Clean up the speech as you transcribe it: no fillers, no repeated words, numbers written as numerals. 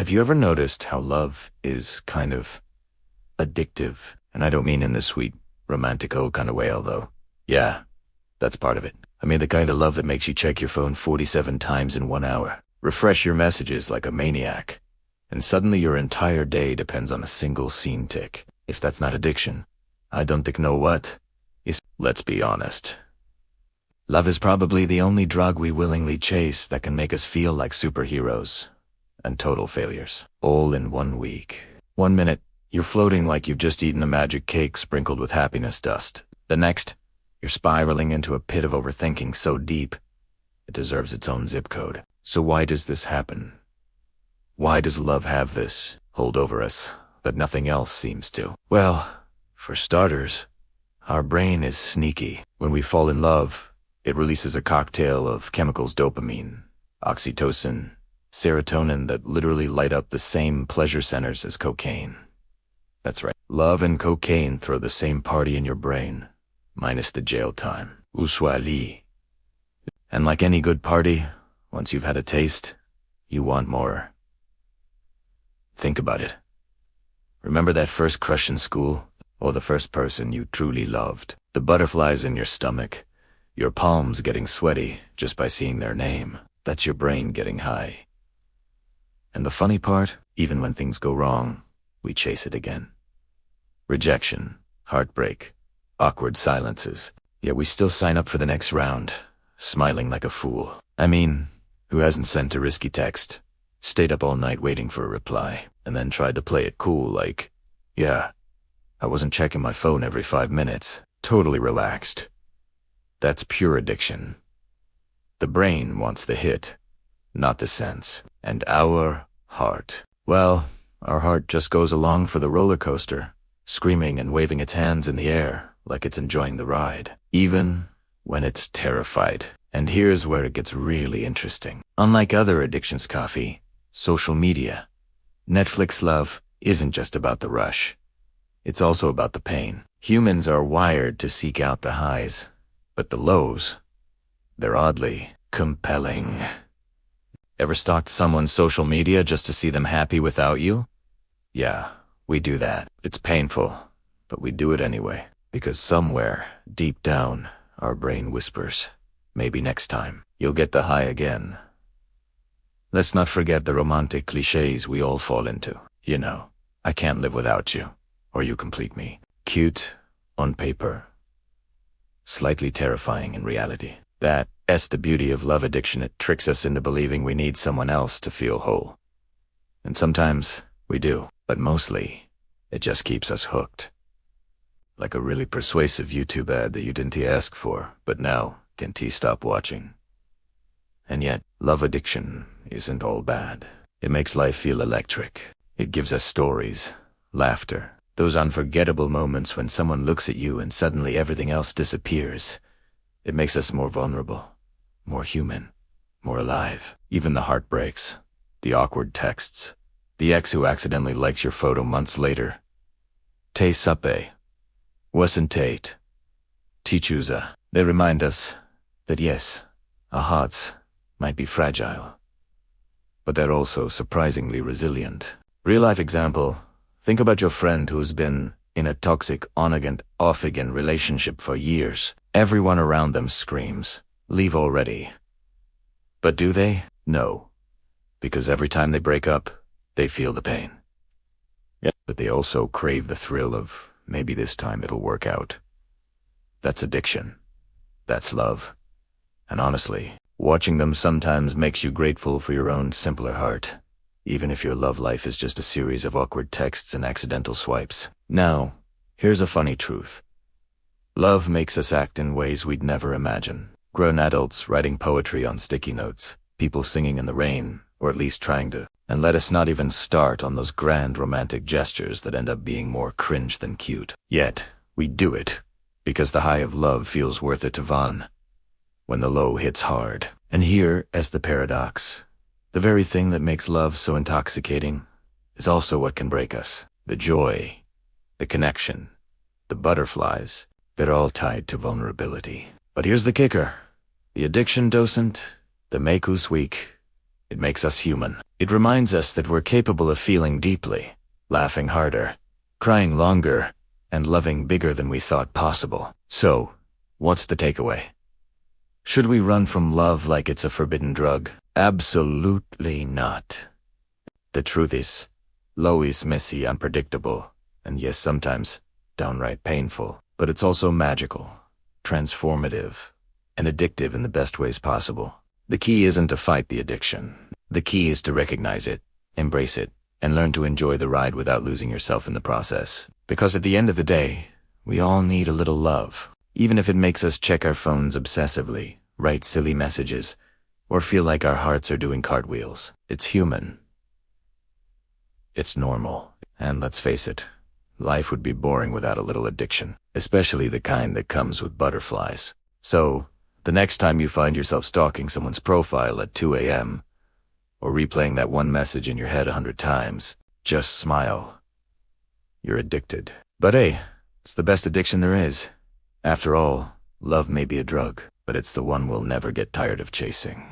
Have you ever noticed how love is kind of addictive? And I don't mean in the sweet, romantico kind of way, although, yeah, that's part of it. I mean the kind of love that makes you check your phone 47 times in 1 hour, refresh your messages like a maniac, and suddenly your entire day depends on a single scene tick. If that's not addiction, I don't think know what is. Let's be honest. Love is probably the only drug we willingly chase that can make us feel like superheroes and total failures, all in 1 week. 1 minute, you're floating like you've just eaten a magic cake sprinkled with happiness dust. The next, you're spiraling into a pit of overthinking so deep, it deserves its own zip code. So why does this happen? Why does love have this hold over us that nothing else seems to? Well, for starters, our brain is sneaky. When we fall in love, it releases a cocktail of chemicals: dopamine, oxytocin, serotonin that literally light up the same pleasure centers as cocaine. That's right. Love and cocaine throw the same party in your brain, minus the jail time. Usually. And like any good party, once you've had a taste, you want more. Think about it. Remember that first crush in school? Or the first person you truly loved? The butterflies in your stomach, your palms getting sweaty just by seeing their name. That's your brain getting high. And the funny part, even when things go wrong, we chase it again. Rejection, heartbreak, awkward silences. Yet we still sign up for the next round, smiling like a fool. I mean, who hasn't sent a risky text, stayed up all night waiting for a reply, and then tried to play it cool like, yeah, I wasn't checking my phone every 5 minutes, totally relaxed. That's pure addiction. The brain wants the hit, not the sense. And our heart, well, our heart just goes along for the roller coaster, screaming and waving its hands in the air like it's enjoying the ride, even when it's terrified. And here's where it gets really interesting. Unlike other addictions, coffee, social media, Netflix love isn't just about the rush. It's also about the pain. Humans are wired to seek out the highs, but the lows, they're oddly compelling. Ever stalked someone's social media just to see them happy without you? Yeah, we do that. It's painful, but we do it anyway. Because somewhere, deep down, our brain whispers, maybe next time, you'll get the high again. Let's not forget the romantic cliches we all fall into. You know, I can't live without you, or you complete me. Cute on paper, slightly terrifying in reality. That's the beauty of love addiction. It tricks us into believing we need someone else to feel whole. And sometimes we do, but mostly it just keeps us hooked. Like a really persuasive YouTube ad that you didn't ask for, but now can't stop watching. And yet, love addiction isn't all bad. It makes life feel electric. It gives us stories, laughter, those unforgettable moments when someone looks at you and suddenly everything else disappears. It makes us more vulnerable, more human, more alive. Even the heartbreaks, the awkward texts, the ex who accidentally likes your photo months later. Te sape, wasn't Tate, Tichuza. They remind us that yes, our hearts might be fragile, but they're also surprisingly resilient. Real-life example, think about your friend who's been in a toxic on-again, off-again relationship for years. Everyone around them screams, leave already. But do they? No. Because every time they break up, they feel the pain. Yep. But they also crave the thrill of, maybe this time it'll work out. That's addiction. That's love. And honestly, watching them sometimes makes you grateful for your own simpler heart, even if your love life is just a series of awkward texts and accidental swipes. Now, here's a funny truth. Love makes us act in ways we'd never imagine. Grown adults writing poetry on sticky notes, people singing in the rain, or at least trying to. And let us not even start on those grand romantic gestures that end up being more cringe than cute. Yet, we do it, because the high of love feels worth it to Van, when the low hits hard. And here, as the paradox, the very thing that makes love so intoxicating is also what can break us. The joy, the connection, the butterflies, they're all tied to vulnerability. But here's the kicker. The addiction doesn't, the make us weak. It makes us human. It reminds us that we're capable of feeling deeply, laughing harder, crying longer, and loving bigger than we thought possible. So, what's the takeaway? Should we run from love like it's a forbidden drug? Absolutely not. The truth is, love is messy, unpredictable, and yes, sometimes downright painful. But it's also magical, transformative, and addictive in the best ways possible. The key isn't to fight the addiction. The key is to recognize it, embrace it, and learn to enjoy the ride without losing yourself in the process. Because at the end of the day, we all need a little love. Even if it makes us check our phones obsessively, write silly messages, or feel like our hearts are doing cartwheels. It's human. It's normal. And let's face it, life would be boring without a little addiction, especially the kind that comes with butterflies. So, the next time you find yourself stalking someone's profile at 2 a.m., or replaying that one message in your head 100 times, just smile. You're addicted. But hey, it's the best addiction there is. After all, love may be a drug, but it's the one we'll never get tired of chasing.